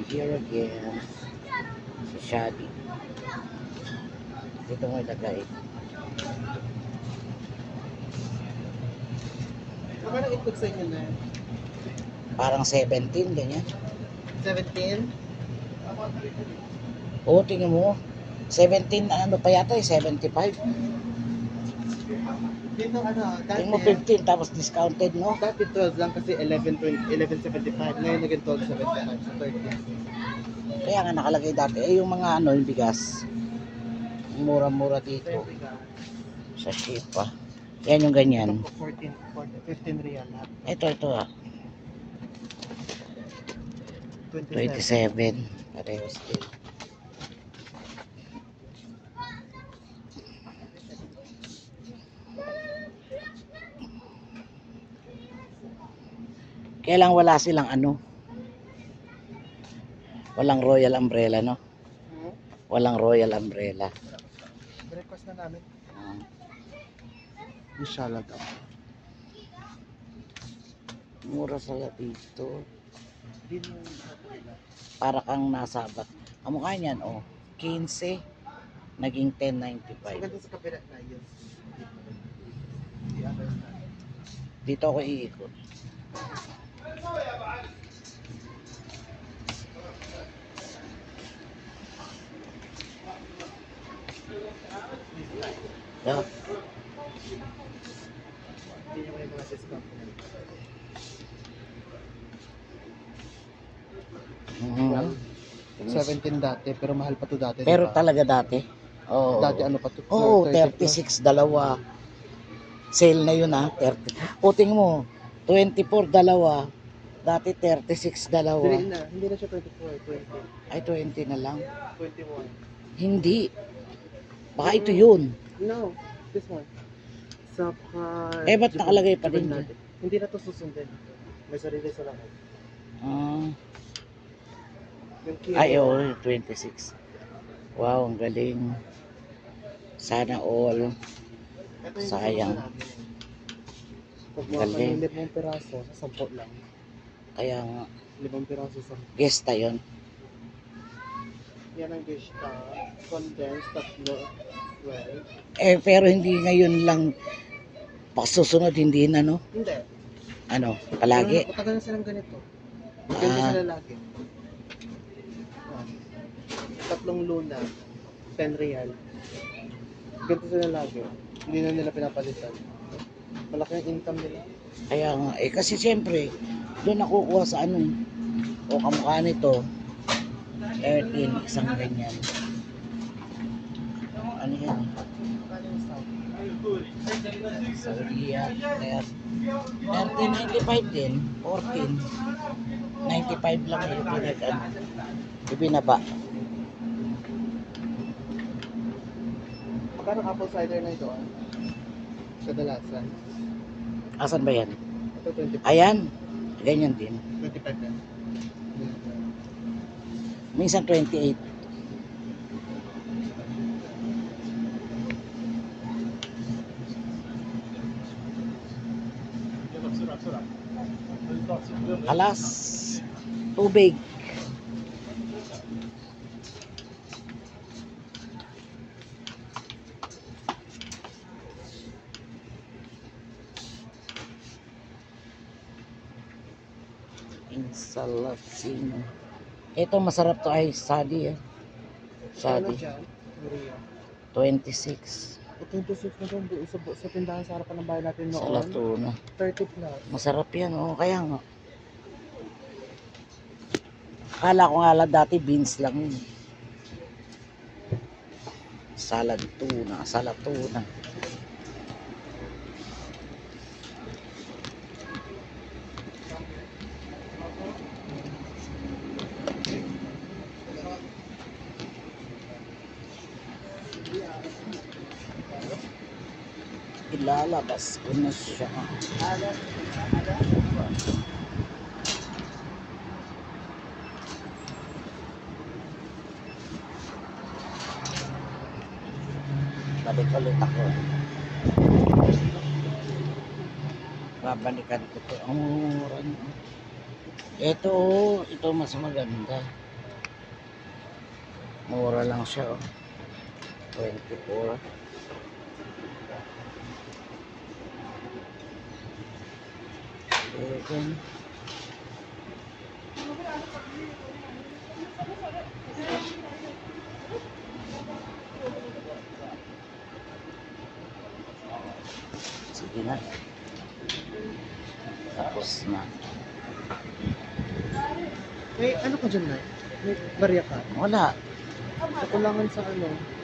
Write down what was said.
Here again. Si Shadi. Dito mo ilagay. Magkano itlog sa inyo na? Parang 17, ganyan. 17? Oo, tingnan mo. 17, ano pa yata eh, 75. Dito ano, Tingnan mo 15, tapos discounted, no? dati 12 lang kasi 11.75. Ngayon naging 12.75. So 30. Kaya nga nakalagay dati. Eh, yung mga ano, yung bigas. Mura-mura dito. Sa Shipa. Yan yung ganyan. 15 real lahat. Ito ah. 27. Parehos din. Kaya lang wala silang ano. Walang Royal Umbrella, no? Walang Royal Umbrella. Breakfast na namin. Ah. Inshallah daw. Mura sala dito. Din yung Para kang nasabat. Kamukha niyan, oh. 15. Naging so 10.95. ganda sa kapila na yun. The other side. Dito ako iikot. Yeah. Hindi nyo may mga discount. Mhm. 17 dati, pero mahal pa to dati. Pero diba? talaga dati. Oo. Dati ano pa to? Oo, 30 36 dalawa. Sale na yun ah, 30. O tingin mo, 24 dalawa. Dati 36 dalawa. Hindi na siya 24, 20. Ay, 20 na lang. 21. Hindi. Baka ito yun. No, this one. Saka... Eh, ba't nakalagay pa din natin? Hindi na to susundin. May sarili sa lahat. Ah. Yung kilo, Ay, oh, 26. Wow, ang galing. Sana all. ito yung sayang. kilo natin. Pag mga Galing. 5 piraso, sa 10 lang. Kaya nga, 5 piraso sa... gesta yun. Yan ang dish ka. Condensed, tatlo, 12. Eh, pero hindi ngayon lang. Pasusunod, hindi na, no? Hindi. Ano, palagi. Matagal na silang ganito. Ganito Ah. sila lagi. Tatlong luna, 10 real. Ganito sila lagi. Hindi na nila pinapalitan. Malaki ang income nila. Kaya nga, eh, kasi siyempre, doon nakukuha sa ano, o kamukha nito, 13, isang ganyan. Ano yan? Saudiya, kaya 13.95 din, 14. 95 lang yung ibinaba. Magkano apple cider na ito? Kadalasan. Asan ba yan? Ito 25. Ayan, ganyan din. 25 yan. Minsan 28. Alas, tubig. Insalasino. Ito masarap to ay sadi eh. Ano Sadi. dyan? Maria. 26. 26 na doon sa tindahan sa harapan ng bahay natin Sa noon. Latuna. 30 plus. Masarap yan, oh. Kaya nga. Akala ko nga lang dati beans lang yun. Salad tuna, salad tuna. Ilalabas ko na siya. Balik ulit ako. Babalikan ko to. Ang mura niya. Ito mas maganda. Mura lang siya, oh. 24. Ayan. Sige na. Tapos na. May ano ka dyan, Nay? May barya ka? Wala. Kakulangan sa ano?